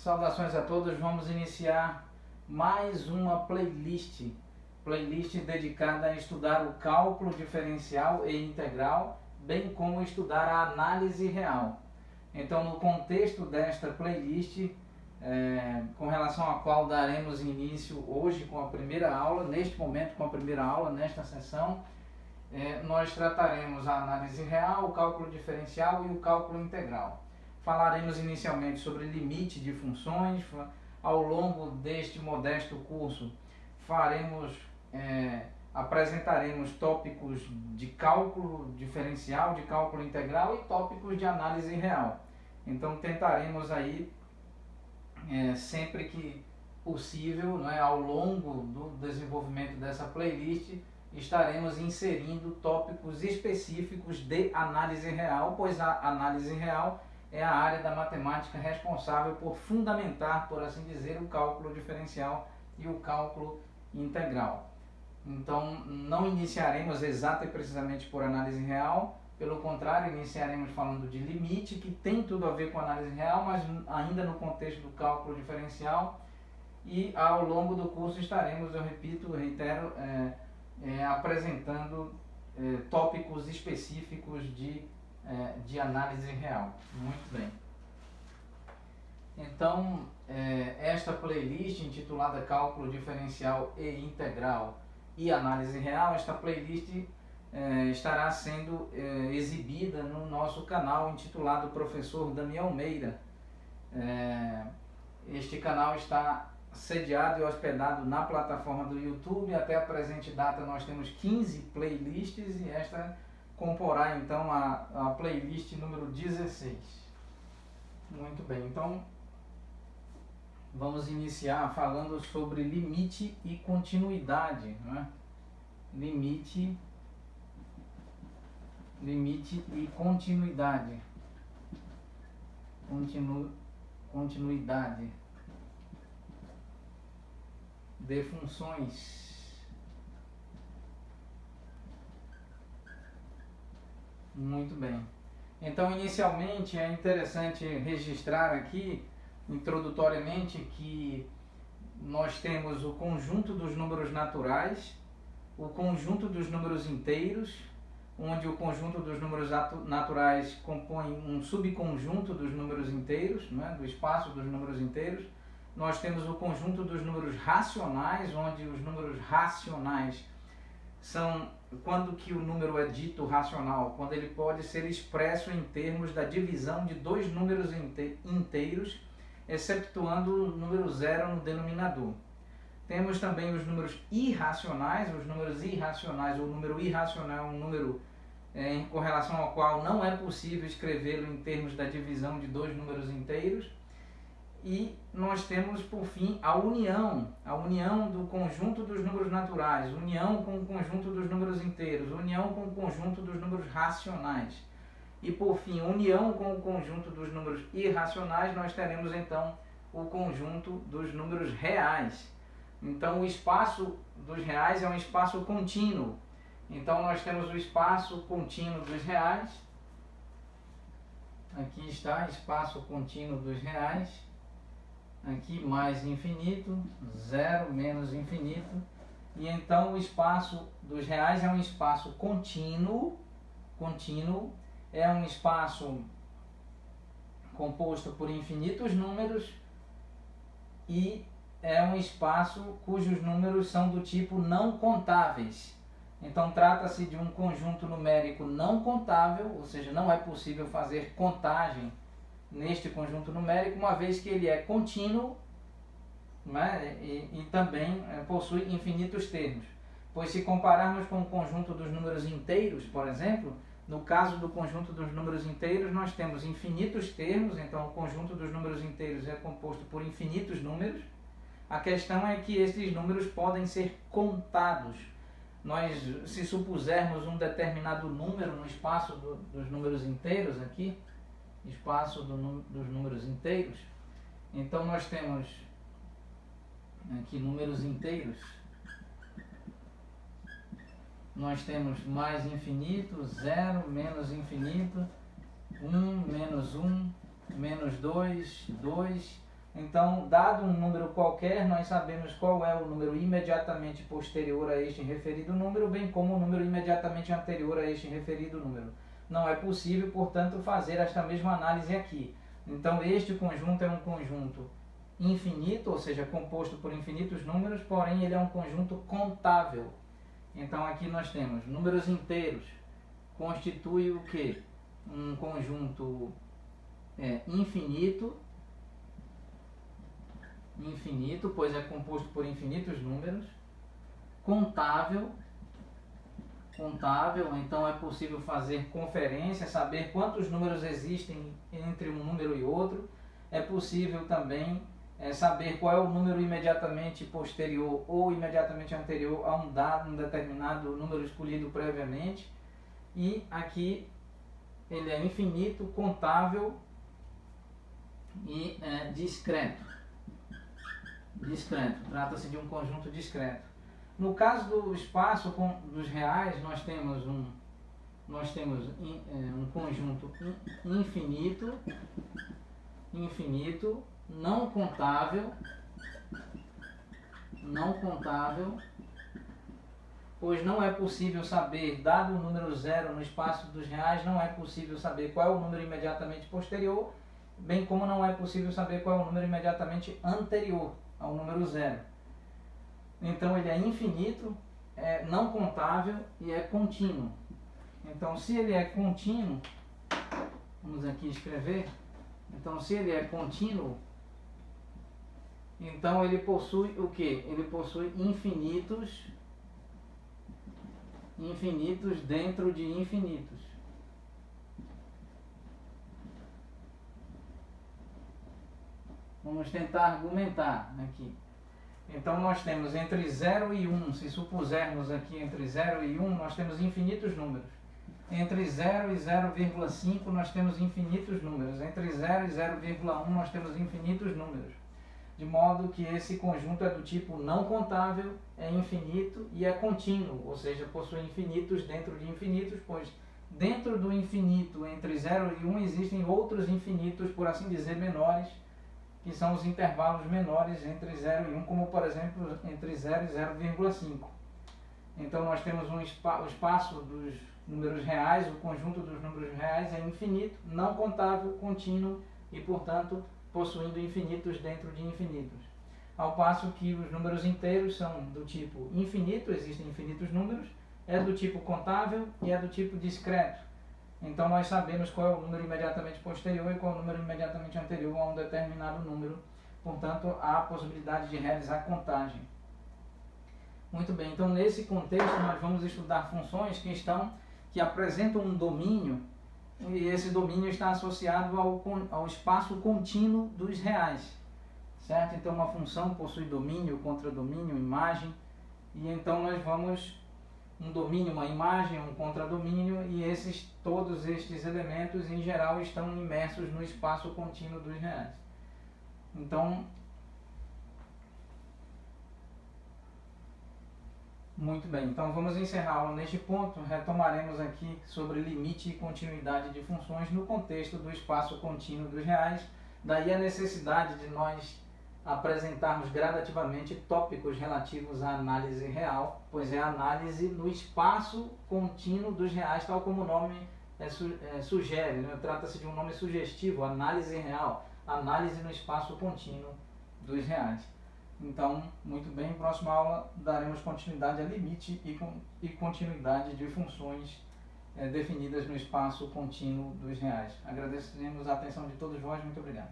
Saudações a todos, vamos iniciar mais uma playlist dedicada a estudar o cálculo diferencial e integral, bem como estudar a análise real. Então, no contexto desta playlist, com relação à qual daremos início hoje com a primeira aula, neste momento com a primeira aula, nesta sessão, nós trataremos a análise real, o cálculo diferencial e o cálculo integral. Falaremos inicialmente sobre limite de funções. Ao longo deste modesto curso apresentaremos tópicos de cálculo diferencial, de cálculo integral e tópicos de análise real. Então tentaremos aí, sempre que possível, ao longo do desenvolvimento dessa playlist, estaremos inserindo tópicos específicos de análise real, pois a análise real é a área da matemática responsável por fundamentar, por assim dizer, o cálculo diferencial e o cálculo integral. Então, não iniciaremos exata e precisamente por análise real, pelo contrário, iniciaremos falando de limite, que tem tudo a ver com análise real, mas ainda no contexto do cálculo diferencial, e ao longo do curso estaremos, eu repito, reitero, apresentando tópicos específicos de análise real. Muito bem. Então, esta playlist intitulada Cálculo Diferencial e Integral e Análise Real, esta playlist estará sendo exibida no nosso canal intitulado Professor Damião Meira. Este canal está sediado e hospedado na plataforma do YouTube. Até a presente data nós temos 15 playlists e esta comporá então a playlist número 16. Muito bem, então vamos iniciar falando sobre limite e continuidade, Limite e continuidade. Continuidade de funções. Muito bem. Então, inicialmente, é interessante registrar aqui, introdutoriamente, que nós temos o conjunto dos números naturais, o conjunto dos números inteiros, onde o conjunto dos números naturais compõe um subconjunto dos números inteiros, do espaço dos números inteiros. Nós temos o conjunto dos números racionais, onde os números racionais são quando que o número é dito racional, quando ele pode ser expresso em termos da divisão de dois números inteiros, exceptuando o número zero no denominador. Temos também os números irracionais. Os números irracionais, o número irracional é um número com relação ao qual não é possível escrevê-lo em termos da divisão de dois números inteiros. E nós temos, por fim, a união do conjunto dos números naturais, união com o conjunto dos números inteiros, união com o conjunto dos números racionais. E, por fim, união com o conjunto dos números irracionais, nós teremos, então, o conjunto dos números reais. Então, o espaço dos reais é um espaço contínuo. Então, nós temos o espaço contínuo dos reais. Aqui está, espaço contínuo dos reais. Aqui mais infinito, zero menos infinito. E então o espaço dos reais é um espaço contínuo, é um espaço composto por infinitos números e é um espaço cujos números são do tipo não contáveis. Então trata-se de um conjunto numérico não contável, ou seja, não é possível fazer contagem neste conjunto numérico, uma vez que ele é contínuo, e também possui infinitos termos. Pois se compararmos com o conjunto dos números inteiros, por exemplo, no caso do conjunto dos números inteiros, nós temos infinitos termos. Então o conjunto dos números inteiros é composto por infinitos números. A questão é que esses números podem ser contados. Se supusermos um determinado número no espaço dos números inteiros aqui, espaço dos números inteiros, então nós temos aqui números inteiros, nós temos mais infinito, zero, menos infinito, 1, menos 1, menos 2, 2, Então, dado um número qualquer, nós sabemos qual é o número imediatamente posterior a este referido número, bem como o número imediatamente anterior a este referido número. Não é possível, portanto, fazer esta mesma análise aqui. Então, este conjunto é um conjunto infinito, ou seja, composto por infinitos números, porém ele é um conjunto contável. Então, aqui nós temos números inteiros, constitui o quê? Um conjunto infinito, pois é composto por infinitos números, contável, então é possível fazer conferência, saber quantos números existem entre um número e outro. É possível também saber qual é o número imediatamente posterior ou imediatamente anterior a um determinado número escolhido previamente. E aqui ele é infinito, contável e discreto. Trata-se de um conjunto discreto. No caso do espaço dos reais, nós temos um conjunto infinito, não contável, pois não é possível saber, dado o número zero no espaço dos reais, não é possível saber qual é o número imediatamente posterior, bem como não é possível saber qual é o número imediatamente anterior ao número zero. Então ele é infinito, é não contável e é contínuo. Então se ele é contínuo, vamos aqui escrever, então se ele é contínuo, então ele possui o quê? Ele possui infinitos dentro de infinitos. Vamos tentar argumentar aqui. Então nós temos entre 0 e 1, se supusermos aqui entre 0 e 1, nós temos infinitos números. Entre 0 e 0,5 nós temos infinitos números. Entre 0 e 0,1 nós temos infinitos números. De modo que esse conjunto é do tipo não contável, é infinito e é contínuo, ou seja, possui infinitos dentro de infinitos, pois dentro do infinito entre 0 e 1 existem outros infinitos, por assim dizer, menores, que são os intervalos menores entre 0 e 1, como por exemplo entre 0 e 0,5. Então nós temos o espaço dos números reais, o conjunto dos números reais é infinito, não contável, contínuo e, portanto, possuindo infinitos dentro de infinitos. Ao passo que os números inteiros são do tipo infinito, existem infinitos números, é do tipo contável e é do tipo discreto. Então nós sabemos qual é o número imediatamente posterior e qual é o número imediatamente anterior a um determinado número. Portanto, há a possibilidade de realizar contagem. Muito bem, então nesse contexto nós vamos estudar funções que apresentam um domínio, e esse domínio está associado ao espaço contínuo dos reais. Certo? Então uma função possui domínio, contradomínio, imagem, e então nós vamos um domínio, uma imagem, um contradomínio, e todos estes elementos em geral estão imersos no espaço contínuo dos reais. Então, muito bem, então vamos encerrar a aula neste ponto. Retomaremos aqui sobre limite e continuidade de funções no contexto do espaço contínuo dos reais. Daí a necessidade de nós apresentarmos gradativamente tópicos relativos à análise real, pois é a análise no espaço contínuo dos reais, tal como o nome sugere, né? Trata-se de um nome sugestivo, análise real, análise no espaço contínuo dos reais. Então, muito bem, próxima aula daremos continuidade a limite e continuidade de funções definidas no espaço contínuo dos reais. Agradecemos a atenção de todos vós, muito obrigado.